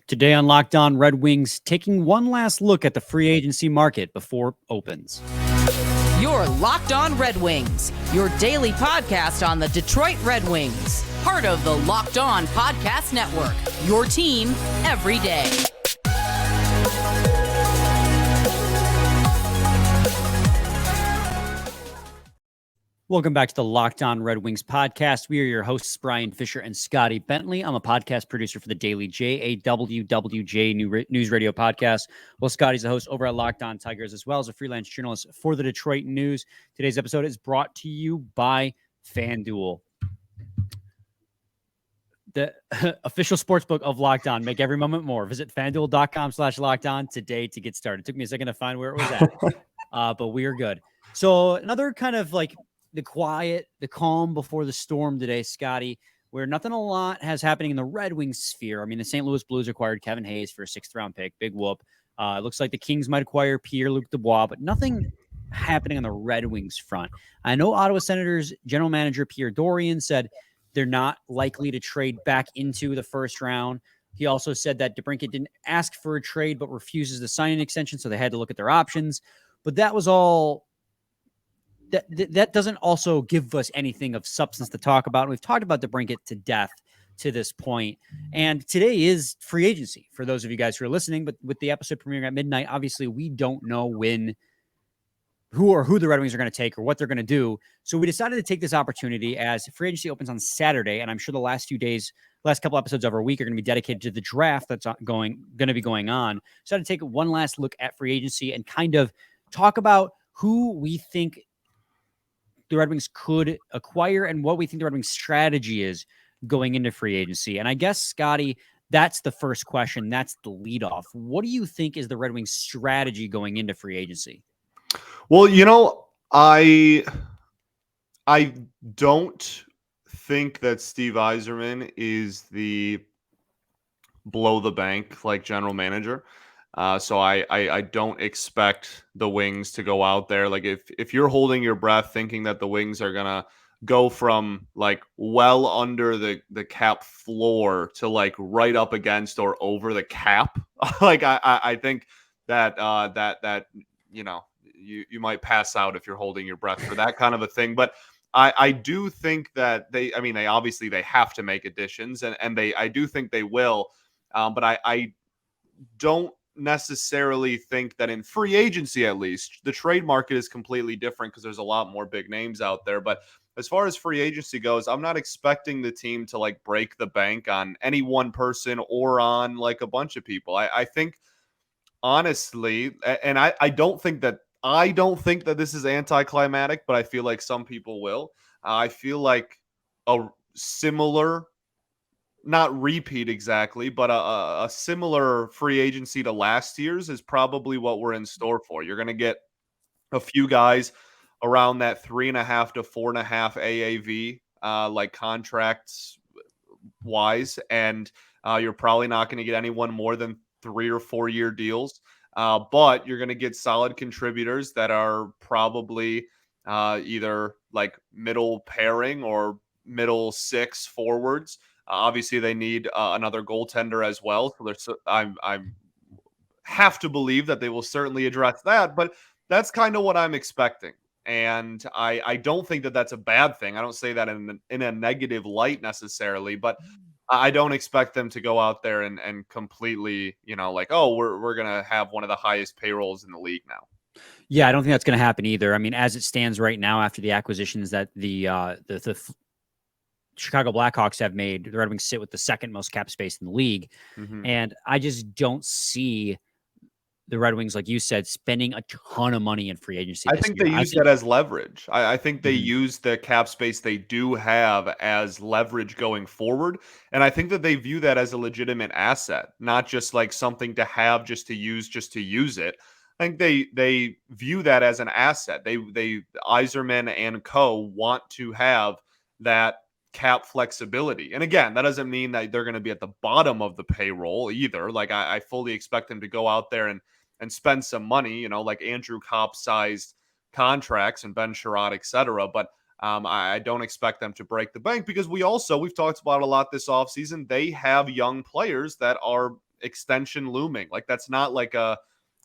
Today on Locked On Red Wings, taking one last look at the free agency market before it opens. You're Locked On Red Wings, your daily podcast on the Detroit Red Wings. Part of the Locked On Podcast Network, your team every day. Welcome back to the Locked On Red Wings podcast. We are your hosts, Brian Fisher and Scotty Bentley. I'm a podcast producer for the daily JAWWJ News Radio podcast. Well, Scotty's the host over at Locked On Tigers, as well as a freelance journalist for the Detroit News. Today's episode is brought to you by FanDuel, the official sportsbook of Locked On. Make every moment more. Visit FanDuel.com/Locked On today to get started. It took me a second to find where it was at, but we are good. So another kind of like the quiet, the calm before the storm today, Scotty, where nothing a lot has happening in the Red Wings sphere. I mean, the St. Louis Blues acquired Kevin Hayes for a 6th-round pick. Big whoop. It looks like the Kings might acquire Pierre-Luc Dubois, but nothing happening on the Red Wings front. I know Ottawa Senators general manager Pierre Dorian said they're not likely to trade back into the first round. He also said that DeBrincat didn't ask for a trade but refuses the signing extension, so they had to look at their options. But that was all. That doesn't also give us anything of substance to talk about. We've talked about DeBrincat to death to this point. And today is free agency for those of you guys who are listening. But with the episode premiering at midnight, obviously we don't know who the Red Wings are going to take or what they're going to do. So we decided to take this opportunity as free agency opens on Saturday. And I'm sure the last couple episodes of our week are going to be dedicated to the draft that's going to be going on. So to take one last look at free agency and kind of talk about who we think the Red Wings could acquire and what we think the Red Wings strategy is going into free agency. And I guess, Scotty, that's the first question. That's the leadoff. What do you think is the Red Wings strategy going into free agency? Well, I don't think that Steve Yzerman is the blow the bank like general manager. So I don't expect the Wings to go out there. Like if you're holding your breath thinking that the Wings are going to go from like well under the cap floor to like right up against or over the cap, like I think that you might pass out if you're holding your breath for that kind of a thing. But I do think that they obviously have to make additions and I do think they will. But I don't necessarily think that in free agency, at least, the trade market is completely different because there's a lot more big names out there. But as far as free agency goes, I'm not expecting the team to like break the bank on any one person or on like a bunch of people. I think honestly, and I don't think that this is anticlimactic, but I feel like some people will. I feel like a similar, not repeat exactly, but a similar free agency to last year's is probably what we're in store for. You're going to get a few guys around that 3.5 to 4.5 AAV, like contracts wise. And you're probably not going to get anyone more than 3 or 4 year deals. But you're going to get solid contributors that are probably either like middle pairing or middle 6 forwards. Obviously, they need another goaltender as well. So I'm have to believe that they will certainly address that. But that's kind of what I'm expecting, and I don't think that that's a bad thing. I don't say that in a negative light necessarily, but I don't expect them to go out there and completely, like, oh, we're gonna have one of the highest payrolls in the league now. Yeah, I don't think that's going to happen either. I mean, as it stands right now, after the acquisitions that the Chicago Blackhawks have made, the Red Wings sit with the second most cap space in the league. Mm-hmm. And I just don't see the Red Wings, like you said, spending a ton of money in free agency. I think they use that as leverage. I think they use the cap space they do have as leverage going forward. And I think that they view that as a legitimate asset, not just like something to have just to use it. I think they view that as an asset. They Yzerman and co. want to have that cap flexibility. And again, that doesn't mean that they're going to be at the bottom of the payroll either. Like I fully expect them to go out there and spend some money, like Andrew Kopp sized contracts and Ben Sherrod, et cetera. But I don't expect them to break the bank because we've talked about a lot this offseason. They have young players that are extension looming. Like that's not like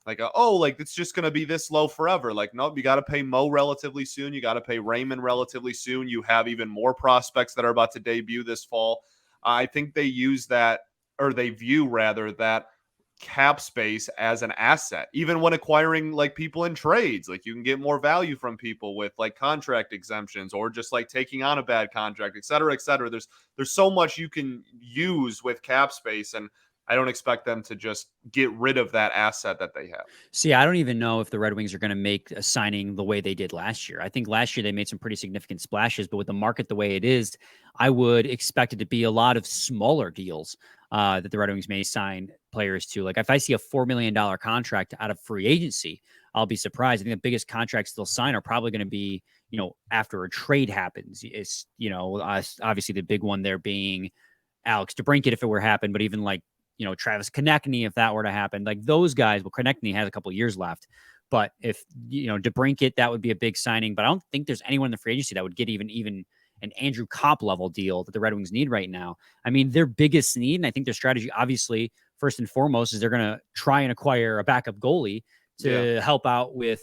it's just going to be this low forever. Like, nope, you got to pay Mo relatively soon. You got to pay Raymond relatively soon. You have even more prospects that are about to debut this fall. I think they use that, or they view rather that cap space as an asset, even when acquiring like people in trades. Like you can get more value from people with like contract exemptions or just like taking on a bad contract, et cetera, et cetera. There's so much you can use with cap space, and I don't expect them to just get rid of that asset that they have. See, I don't even know if the Red Wings are going to make a signing the way they did last year. I think last year they made some pretty significant splashes, but with the market the way it is, I would expect it to be a lot of smaller deals that the Red Wings may sign players to. Like if I see a $4 million contract out of free agency, I'll be surprised. I think the biggest contracts they'll sign are probably going to be, after a trade happens. It's, obviously the big one there being Alex DeBrincat if it were happened, but even like, Travis Konechny, if that were to happen, like those guys, well, Konechny has a couple of years left, but if, DeBrincat, that would be a big signing, but I don't think there's anyone in the free agency that would get even an Andrew Kopp level deal that the Red Wings need right now. I mean, their biggest need, and I think their strategy, obviously, first and foremost, is they're going to try and acquire a backup goalie to help out with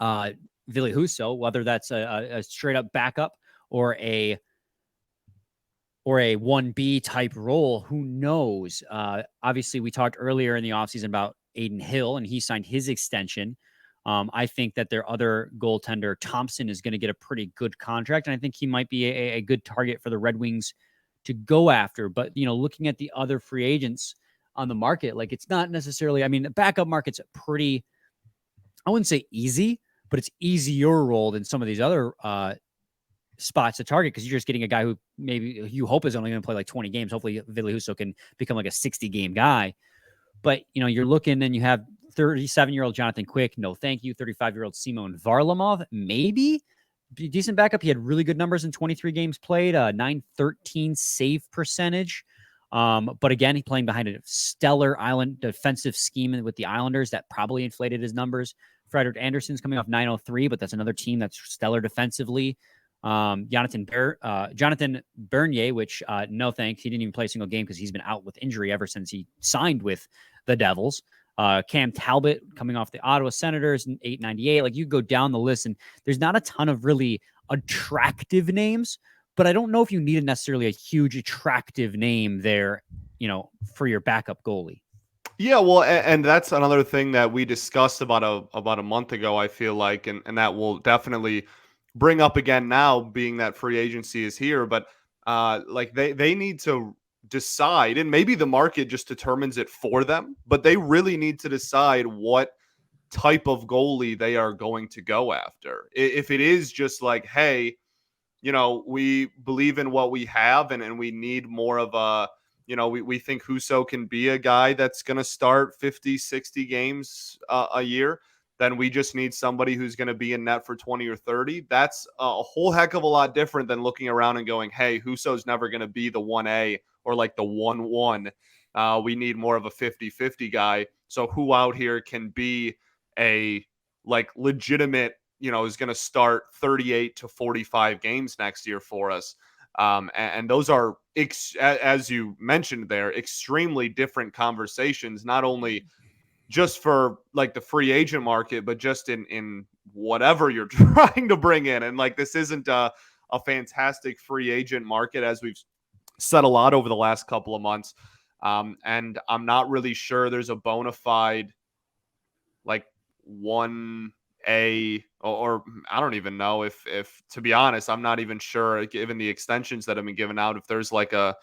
Ville Husso, whether that's a straight up backup or a 1B type role. Who knows? Obviously, we talked earlier in the offseason about Aiden Hill, and he signed his extension. I think that their other goaltender, Thompson, is going to get a pretty good contract, and I think he might be a good target for the Red Wings to go after. But, looking at the other free agents on the market, like it's not necessarily, I mean, the backup market's pretty, I wouldn't say easy, but it's easier role than some of these other spots to target, because you're just getting a guy who maybe you hope is only going to play like 20 games. Hopefully Ville Husso can become like a 60-game guy. But, you're looking and you have 37-year-old Jonathan Quick. No, thank you. 35-year-old Simon Varlamov. Maybe decent backup. He had really good numbers in 23 games played, 913 save percentage. But again, he's playing behind a stellar island defensive scheme with the Islanders that probably inflated his numbers. Frederik Andersen's coming off 903, but that's another team that's stellar defensively. Jonathan Bernier, which no thanks. He didn't even play a single game because he's been out with injury ever since he signed with the Devils. Cam Talbot coming off the Ottawa Senators, 898. Like you go down the list, and there's not a ton of really attractive names, but I don't know if you need necessarily a huge attractive name there, for your backup goalie. Yeah, well, and that's another thing that we discussed about a month ago, I feel like, and that will definitely bring up again now, being that free agency is here. But like they need to decide, and maybe the market just determines it for them, but they really need to decide what type of goalie they are going to go after. If it is just like, hey, we believe in what we have, and we need more of a, we think Husso can be a guy that's going to start 50, 60 games a year, then we just need somebody who's going to be in net for 20 or 30. That's a whole heck of a lot different than looking around and going, hey, Husso's never going to be the 1A or like the 1-1. We need more of a 50-50 guy. So who out here can be a like legitimate, is going to start 38 to 45 games next year for us. And those are, as you mentioned there, extremely different conversations, not only just for like the free agent market, but just in whatever you're trying to bring in. And like, this isn't a fantastic free agent market, as we've said a lot over the last couple of months. And I'm not really sure there's a bona fide like 1A, or I don't even know if to be honest, I'm not even sure, given the extensions that have been given out, if there's like a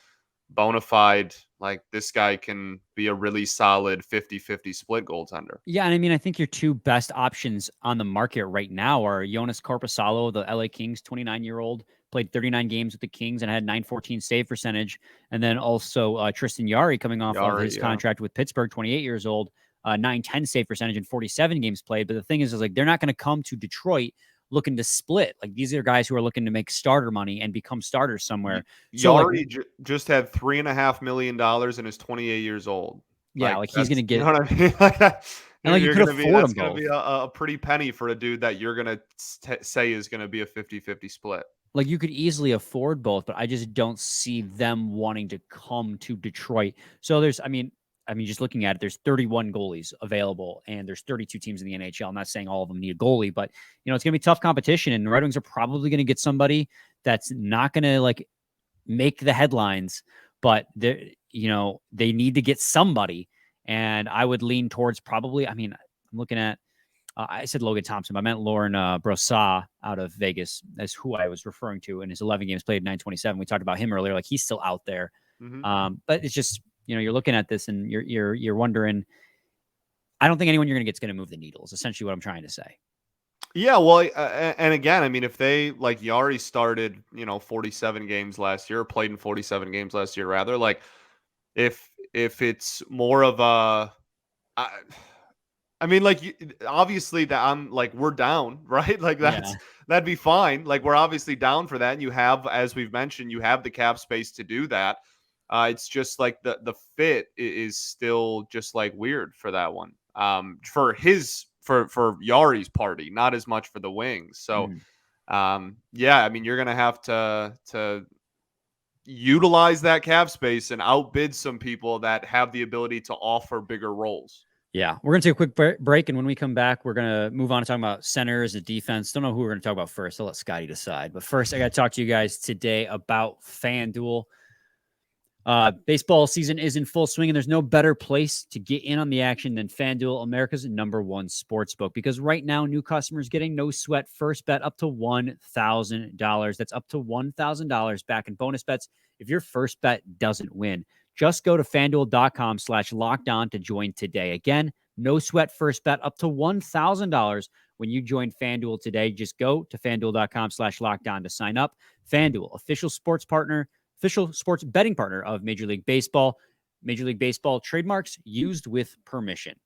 bona fide, like this guy can be a really solid 50-50 split goaltender. Yeah, and I mean, I think your two best options on the market right now are Jonas Korpisalo, the LA Kings 29-year-old, played 39 games with the Kings and had 914 save percentage, and then also Tristan Jarry coming off of his contract with Pittsburgh, 28 years old, 910 save percentage in 47 games played. But the thing is like they're not going to come to Detroit looking to split. Like these are guys who are looking to make starter money and become starters somewhere. So Jarry just had $3.5 million and is 28 years old. Yeah, like he's going to get. You know what I mean? Like that, and like you could afford them both. That's going to be a pretty penny for a dude that you're going to say is going to be a 50-50 split. Like you could easily afford both, but I just don't see them wanting to come to Detroit. So there's, I mean, I mean, just looking at it, there's 31 goalies available, and there's 32 teams in the NHL. I'm not saying all of them need a goalie, but it's going to be tough competition, and the Red Wings are probably going to get somebody that's not going to like make the headlines, but they need to get somebody, and I would lean towards probably. I mean, I'm looking at. I said Logan Thompson, but I meant Lauren Brossard out of Vegas. That's who I was referring to in his 11 games played, 927. We talked about him earlier. Like, he's still out there. But it's just, you're looking at this and you're wondering, I don't think anyone you're going to get is going to move the needle is essentially what I'm trying to say. Yeah, well, and again, I mean, if they, like, Yari started, 47 games last year, played in 47 games last year, rather, like, if it's more of a, I mean, like, obviously that I'm like, we're down, right? Like, that'd be fine. Like, we're obviously down for that. And you have, as we've mentioned, you have the cap space to do that. It's just like the fit is still just like weird for that one. For Yari's party, not as much for the Wings. So, yeah, I mean, you're gonna have to utilize that cap space and outbid some people that have the ability to offer bigger roles. Yeah, we're going to take a quick break, and when we come back, we're going to move on to talking about centers and defense. Don't know who we're going to talk about first. I'll let Scotty decide. But first, I got to talk to you guys today about FanDuel. Baseball season is in full swing, and there's no better place to get in on the action than FanDuel, America's #1 sportsbook. Because right now, new customers getting no sweat first bet up to $1,000. That's up to $1,000 back in bonus bets if your first bet doesn't win. Just go to FanDuel.com/lockedon to join today. Again, no sweat first bet up to $1,000 when you join FanDuel today. Just go to FanDuel.com/lockedon to sign up. FanDuel, official sports betting partner of Major League Baseball. Major League Baseball trademarks used with permission.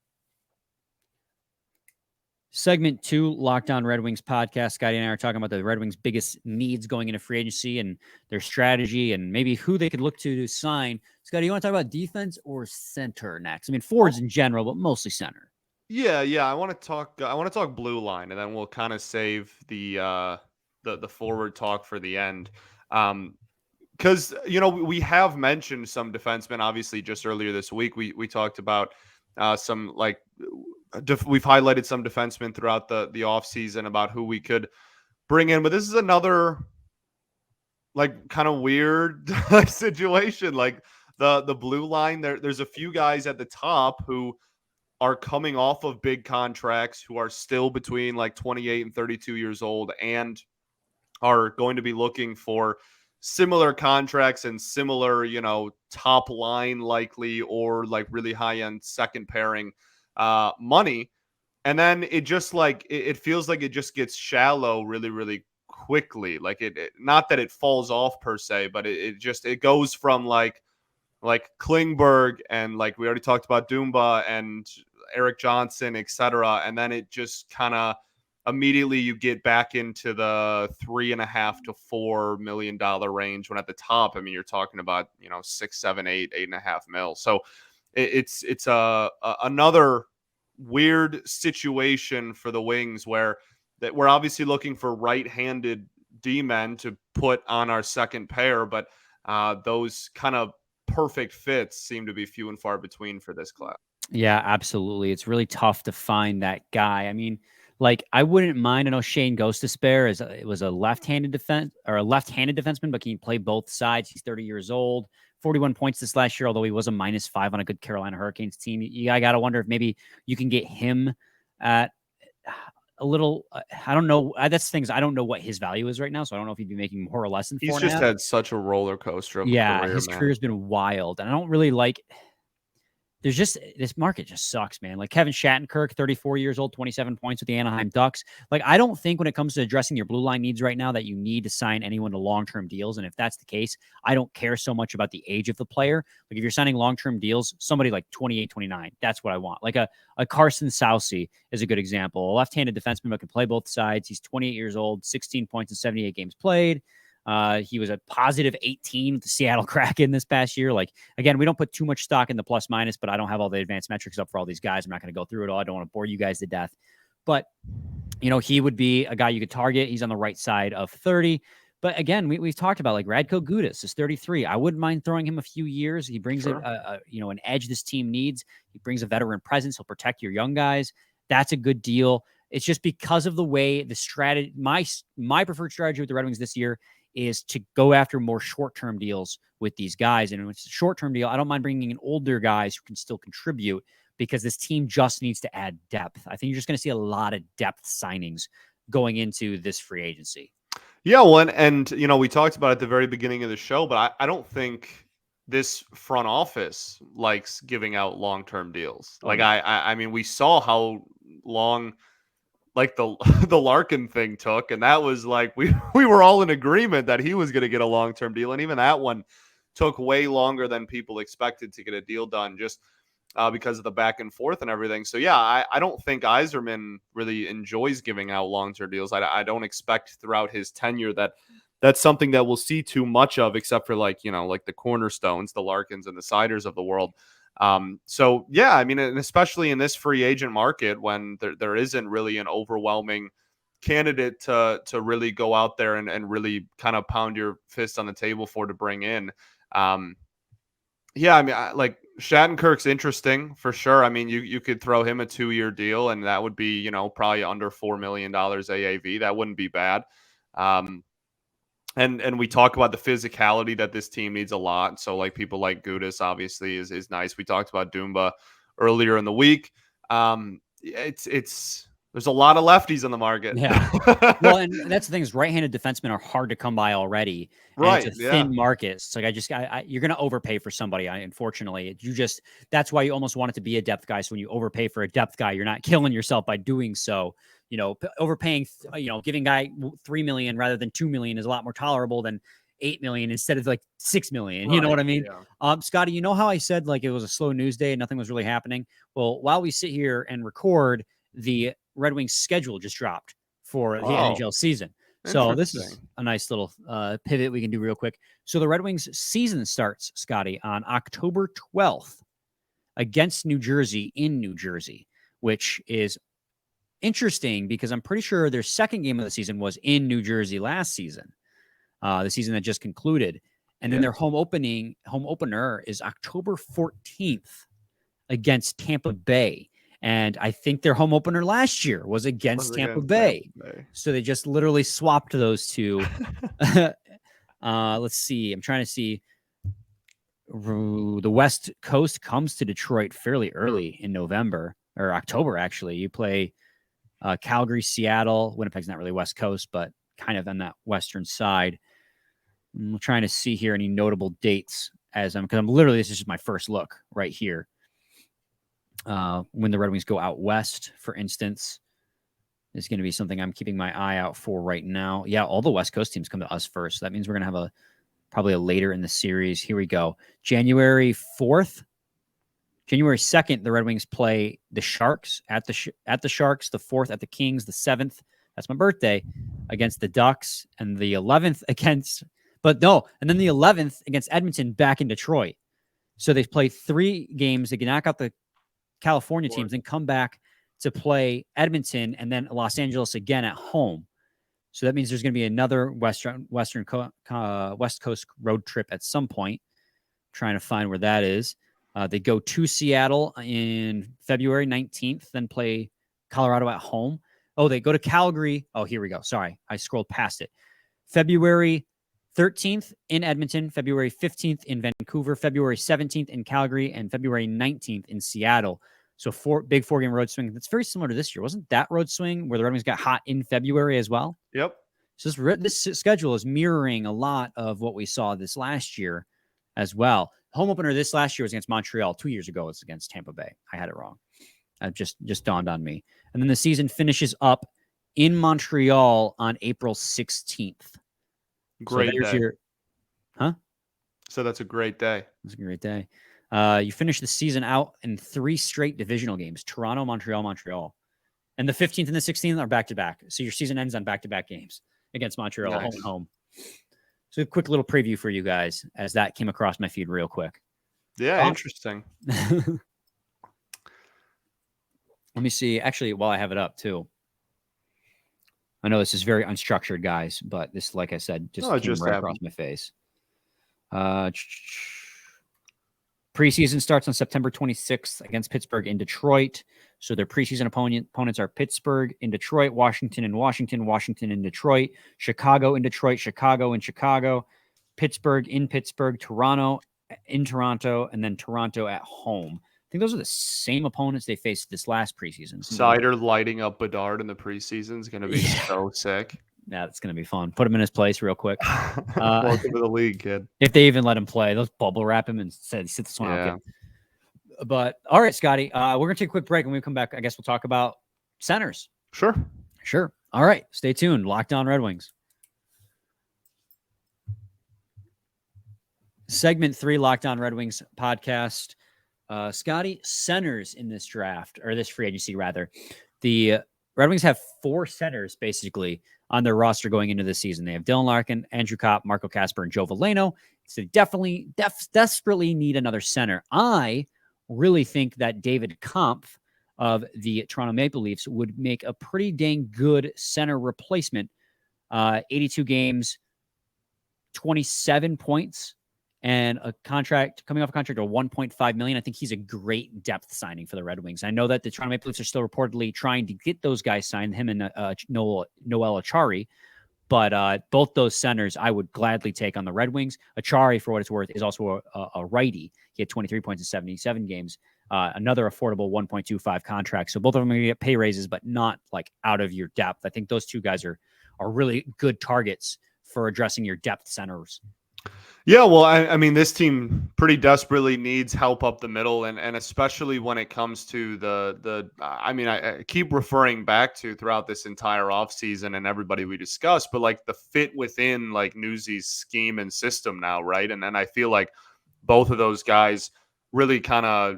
Segment 2, Locked On Red Wings podcast. Scotty and I are talking about the Red Wings' biggest needs going into free agency and their strategy and maybe who they could look to sign. Scotty, you want to talk about defense or center next? I mean, forwards in general, but mostly center. Yeah. I want to talk blue line, and then we'll kind of save the forward talk for the end. Because we have mentioned some defensemen. Obviously, just earlier this week, we talked about some like. We've highlighted some defensemen throughout the offseason about who we could bring in, but this is another like kind of weird situation. Like the blue line, there's a few guys at the top who are coming off of big contracts, who are still between like 28 and 32 years old, and are going to be looking for similar contracts and similar, top line likely, or like really high end second pairing money. And then it just like it feels like it just gets shallow really, really quickly. Like it not that it falls off per se, but it goes from like Klingberg and like we already talked about Dumba and Eric Johnson, etc. And then it just kind of immediately you get back into the $3.5 to $4 million range, when at the top, I mean, you're talking about, 6, 7, 8, 8.5 mil. So it's another weird situation for the Wings where that we're obviously looking for right-handed D-men to put on our second pair, but those kind of perfect fits seem to be few and far between for this class. Yeah, absolutely. It's really tough to find that guy. I mean, like, I wouldn't mind. I know Shane Gostisbehere was a left-handed defenseman, but can he play both sides? He's 30 years old, 41 points this last year, although he was a -5 on a good Carolina Hurricanes team. I got to wonder if maybe you can get him at a little, I don't know. That's things. I don't know what his value is right now, so I don't know if he'd be making more or less than 4.5. He's just had such a roller coaster of a career, his man. career's been wild, and I don't really like. There's just, this market just sucks, man. Like Kevin Shattenkirk, 34 years old, 27 points with the Anaheim Ducks. Like, I don't think when it comes to addressing your blue line needs right now that you need to sign anyone to long-term deals. And if that's the case, I don't care so much about the age of the player. Like, if you're signing long-term deals, somebody like 28, 29, that's what I want. Like a Carson Soucy is a good example. A left-handed defenseman who can play both sides. He's 28 years old, 16 points in 78 games played. He was a positive 18 with the Seattle Kraken this past year. Like, again, we don't put too much stock in the plus minus, but I don't have all the advanced metrics up for all these guys. I'm not going to go through it all. I don't want to bore you guys to death, but he would be a guy you could target. He's on the right side of 30, But again, we've talked about like Radko Gudas is 33. I wouldn't mind throwing him a few years. He brings Sure. an edge this team needs. He brings a veteran presence. He'll protect your young guys. That's a good deal. It's just because of the way the strategy, my preferred strategy with the Red Wings this year is to go after more short-term deals with these guys. And when it's a short-term deal, I don't mind bringing in older guys who can still contribute because this team just needs to add depth. I think you're just going to see a lot of depth signings going into this free agency. Yeah, well, and we talked about it at the very beginning of the show, but I don't think this front office likes giving out long-term deals. Oh, Like no. I mean, we saw how long like the the Larkin thing took, and that was like we were all in agreement that he was going to get a long-term deal, and even that one took way longer than people expected to get a deal done, just because of the back and forth and everything. So yeah, I don't think Yzerman really enjoys giving out long-term deals. I don't expect throughout his tenure that's something that we'll see too much of, except for like the cornerstones, the Larkins and the Siders of the world. So yeah, I mean, and especially in this free agent market when there isn't really an overwhelming candidate to really go out there and really kind of pound your fist on the table for to bring in. Yeah, I mean, like Shattenkirk's interesting for sure. I mean, you could throw him a 2-year deal, and that would be probably under $4 million AAV. That wouldn't be bad. And we talk about the physicality that this team needs a lot. So like people like Gudas obviously is nice. We talked about Dumba earlier in the week. It's there's a lot of lefties on the market. Yeah. Well, and that's the thing is right-handed defensemen are hard to come by already. Right. And it's a thin market. It's like you're going to overpay for somebody. Unfortunately, that's why you almost want it to be a depth guy. So when you overpay for a depth guy, you're not killing yourself by doing so. Overpaying, giving guy $3 million rather than $2 million is a lot more tolerable than $8 million instead of like $6 million. You know what I mean? Yeah. Scotty, you know how I said like it was a slow news day and nothing was really happening? Well, while we sit here and record, the Red Wings schedule just dropped for the NHL season. So this is a nice little pivot we can do real quick. So the Red Wings season starts, Scotty, on October 12th against New Jersey in New Jersey, which is interesting because I'm pretty sure their second game of the season was in New Jersey last season, the season that just concluded. And then their home opener is October 14th against Tampa Bay. And I think their home opener last year was against Tampa Bay. So they just literally swapped those two. Let's see. I'm trying to see. The West Coast comes to Detroit fairly early in November or October, actually. You play Calgary, Seattle. Winnipeg's not really West Coast, but kind of on that western side. I'm trying to see here any notable dates because I'm literally, this is just my first look right here. When the Red Wings go out west, for instance, is going to be something I'm keeping my eye out for right now. Yeah, all the West Coast teams come to us first. So that means we're going to have probably a later in the series. Here we go. January 4th. January 2nd, the Red Wings play the Sharks at the Sharks, the 4th at the Kings, the 7th, that's my birthday, against the Ducks, and the 11th and then the 11th against Edmonton back in Detroit. So they play 3 games. They can knock out the California teams and come back to play Edmonton and then Los Angeles again at home. So that means there's going to be another West Coast road trip at some point. I'm trying to find where that is. They go to Seattle in February 19th, then play Colorado at home. Oh, they go to Calgary. Oh, here we go. Sorry, I scrolled past it. February 13th in Edmonton, February 15th in Vancouver, February 17th in Calgary, and February 19th in Seattle. So 4 4-game road swing. That's very similar to this year. Wasn't that road swing where the Red Wings got hot in February as well? Yep. So this schedule is mirroring a lot of what we saw this last year as well. Home opener this last year was against Montreal. 2 years ago, it's against Tampa Bay. I had it wrong. It just dawned on me. And then the season finishes up in Montreal on April 16th. Great day. So that's a great day. It's a great day. You finish the season out in 3 straight divisional games: Toronto, Montreal. And the 15th and the 16th are back-to-back. So your season ends on back-to-back games against Montreal, nice. Home and home. So a quick little preview for you guys as that came across my feed real quick. Yeah, interesting. Let me see. Actually, while I have it up too. I know this is very unstructured, guys, but this, like I said, just came right across my face. Preseason starts on September 26th against Pittsburgh in Detroit. So their preseason opponents are Pittsburgh in Detroit, Washington in Washington, Washington in Detroit, Chicago in Detroit, Chicago in Chicago, Pittsburgh in Pittsburgh, Toronto in Toronto, and then Toronto at home. I think those are the same opponents they faced this last preseason. Sider lighting up Bedard in the preseason is going to be so sick. Yeah, it's going to be fun. Put him in his place real quick. Welcome to the league, kid. If they even let him play, they'll bubble wrap him and sit this one out. But all right, Scotty, we're going to take a quick break. And when we come back, I guess we'll talk about centers. Sure. All right, stay tuned. Locked On Red Wings. Segment 3, Locked On Red Wings podcast. Scotty, centers in this draft, or this free agency, rather. The Red Wings have 4 centers, basically, on their roster going into this season. They have Dylan Larkin, Andrew Kopp, Marco Kasper, and Joe Veleno. So they desperately need another center. I really think that David Kampf of the Toronto Maple Leafs would make a pretty dang good center replacement. 82 games, 27 points, and a contract coming off a contract of $1.5 million. I think he's a great depth signing for the Red Wings. I know that the Toronto Maple Leafs are still reportedly trying to get those guys signed, him and Noel Acciari. But both those centers I would gladly take on the Red Wings. Acciari, for what it's worth, is also a righty. He had 23 points in 77 games. Another affordable 1.25 contract. So both of them are going to get pay raises, but not like out of your depth. I think those two guys are really good targets for addressing your depth centers. Yeah, well, I mean, this team pretty desperately needs help up the middle, and especially when it comes to I mean, I keep referring back to throughout this entire offseason and everybody we discussed, but like the fit within like Newsy's scheme and system now, right? And then I feel like both of those guys really kind of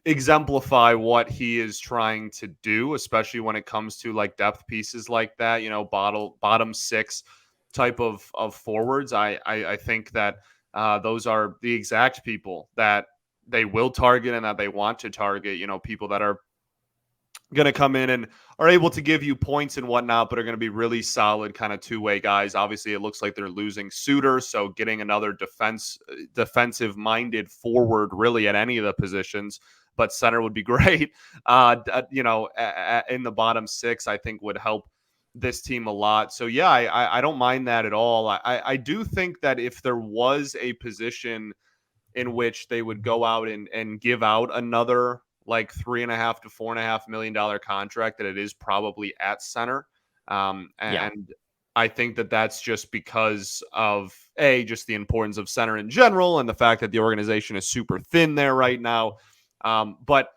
exemplify what he is trying to do, especially when it comes to like depth pieces like that, you know, bottom 6 type of forwards. I think that those are the exact people that they will target and that they want to target, you know, people that are going to come in and are able to give you points and whatnot, but are going to be really solid kind of two-way guys. Obviously, it looks like they're losing Suter, so getting another defensive-minded forward really at any of the positions, but center would be great. You know, in the bottom 6, I think would help this team a lot. So yeah, I don't mind that at all. I do think that if there was a position in which they would go out and give out another like $3.5 to $4.5 million contract, that it is probably at center. And I think that that's just because of just the importance of center in general and the fact that the organization is super thin there right now. But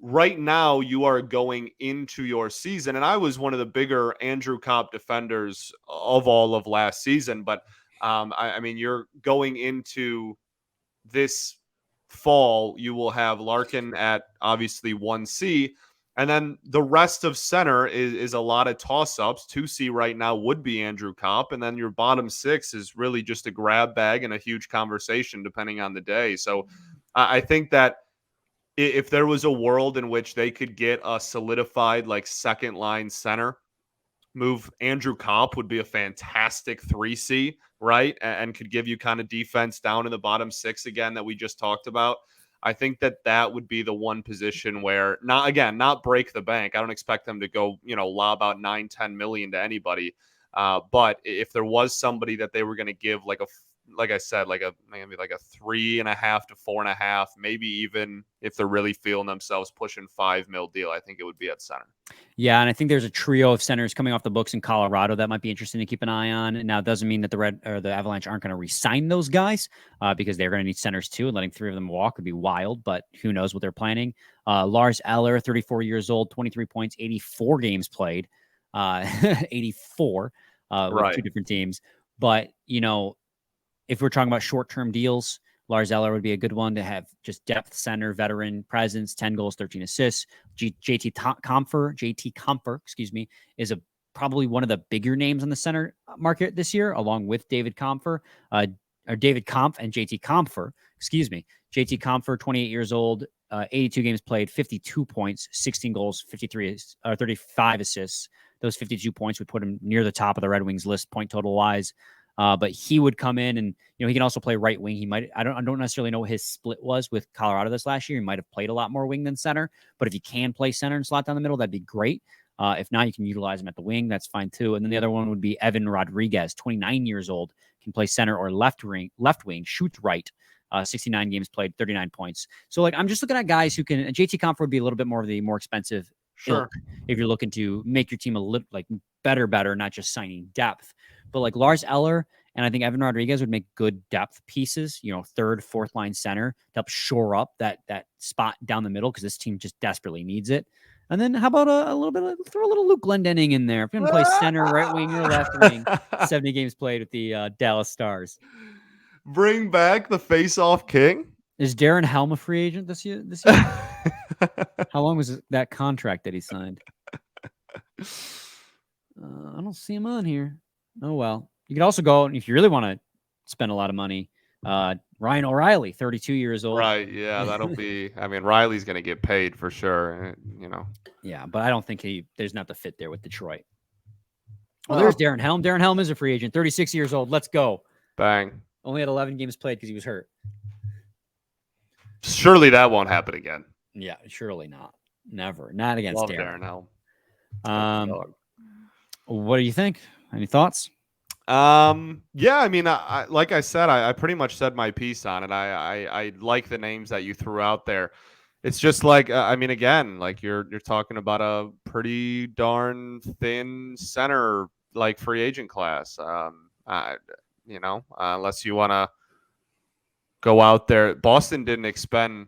right now, you are going into your season, and I was one of the bigger Andrew Kopp defenders of all of last season. But I mean, you're going into this fall, you will have Larkin at obviously 1C, and then the rest of center is a lot of toss-ups. 2C right now would be Andrew Kopp, and then your bottom 6 is really just a grab bag and a huge conversation depending on the day. So I think that if there was a world in which they could get a solidified like second line center, move Andrew Kopp would be a fantastic 3C, right? And could give you kind of defense down in the bottom 6 again that we just talked about. I think that would be the one position where not break the bank. I don't expect them to go, you know, lob out 9-10 million to anybody. But if there was somebody that they were going to give like I said, maybe like a 3.5 to 4.5, maybe even if they're really feeling themselves pushing $5 million deal, I think it would be at center. Yeah, and I think there's a trio of centers coming off the books in Colorado that might be interesting to keep an eye on. And now it doesn't mean that the Avalanche aren't going to re-sign those guys because they're going to need centers too, and letting 3 of them walk would be wild, but who knows what they're planning. Lars Eller, 34 years old, 23 points, 84 games played, 84 with 2 different teams. But, you know, if we're talking about short-term deals, Lars Eller would be a good one to have, just depth center, veteran presence, 10 goals, 13 assists. JT Compher, is probably one of the bigger names on the center market this year, along with David Kampf and JT Compher. JT Compher, 28 years old, 82 games played, 52 points, 16 goals, 35 assists. Those 52 points would put him near the top of the Red Wings list point total wise. But he would come in and, he can also play right wing. He might, I don't necessarily know what his split was with Colorado this last year. He might have played a lot more wing than center, but if he can play center and slot down the middle, that'd be great. If not, you can utilize him at the wing. That's fine too. And then the other one would be Evan Rodriguez, 29 years old, can play center or left wing, shoots right. 69 games played, 39 points. So I'm just looking at guys who can. JT Compher would be a little bit more of the more expensive. Sure. If you're looking to make your team a little better, not just signing depth, but Lars Eller and I think Evan Rodriguez would make good depth pieces. Third, fourth line center to help shore up that spot down the middle because this team just desperately needs it. And then how about throw a little Luke Glendening in there? If you're going to play center, right wing, or left wing, 70 games played with the Dallas Stars. Bring back the face-off king. Is Darren Helm a free agent this year? How long was that contract that he signed? I don't see him on here. Oh, well. You could also go, if you really want to spend a lot of money, Ryan O'Reilly, 32 years old. Right, yeah, that'll be... Riley's going to get paid for sure, Yeah, but I don't think there's not the fit there with Detroit. Well, there's Darren Helm. Darren Helm is a free agent, 36 years old. Let's go. Bang. Only had 11 games played because he was hurt. Surely that won't happen again. Yeah, surely not. Never. Not against Love Darren Helm. What do you think? Any thoughts? Yeah, I like I said, I pretty much said my piece on it. I like the names that you threw out there. It's just again, you're talking about a pretty darn thin center free agent class. Unless you want to go out there. Boston didn't expend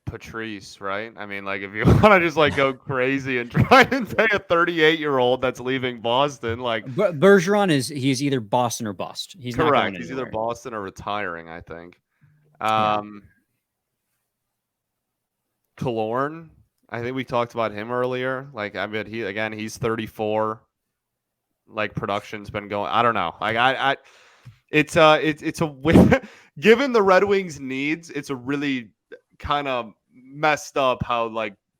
Patrice, right? If you want to just go crazy and try and pay a 38-year-old that's leaving Boston, Bergeron he's either Boston or bust. He's correct. Not going he's anywhere. Either Boston or retiring, I think. Killorn, I think we talked about him earlier. He's 34. Production's been going. I don't know. It's a given the Red Wings needs, it's a really kind of messed up how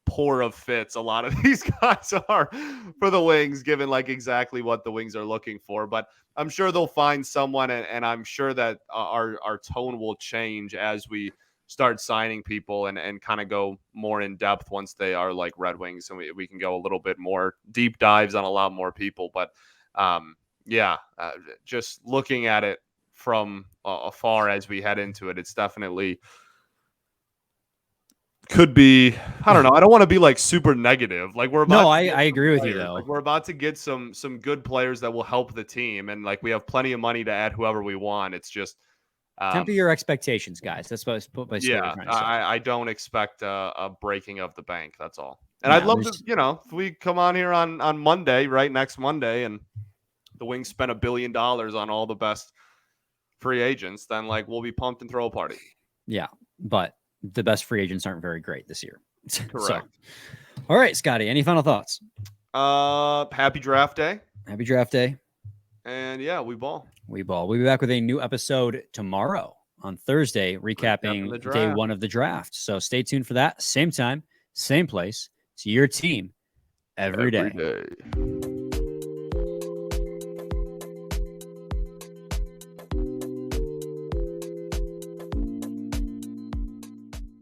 poor of fits a lot of these guys are for the Wings, given exactly what the Wings are looking for. But I'm sure they'll find someone, and I'm sure that our tone will change as we start signing people and kind of go more in depth once they are Red Wings, and we can go a little bit more deep dives on a lot more people. But just looking at it from afar as we head into it, it's definitely could be, I don't know. I don't want to be super negative. We're about. No, I agree with you though. We're about to get some good players that will help the team, and we have plenty of money to add whoever we want. It's just temper your expectations, guys. That's what I don't expect a breaking of the bank. That's all. And I'd love to, if we come on here on Monday, right next Monday, and the Wings spent $1 billion on all the best free agents, then we'll be pumped and throw a party. Yeah, but the best free agents aren't very great this year. Correct. All right, Scotty, any final thoughts? Happy draft day. Happy draft day. And we ball. We'll be back with a new episode tomorrow on Thursday, recapping day one of the draft. So stay tuned for that. Same time, same place. It's your team every day.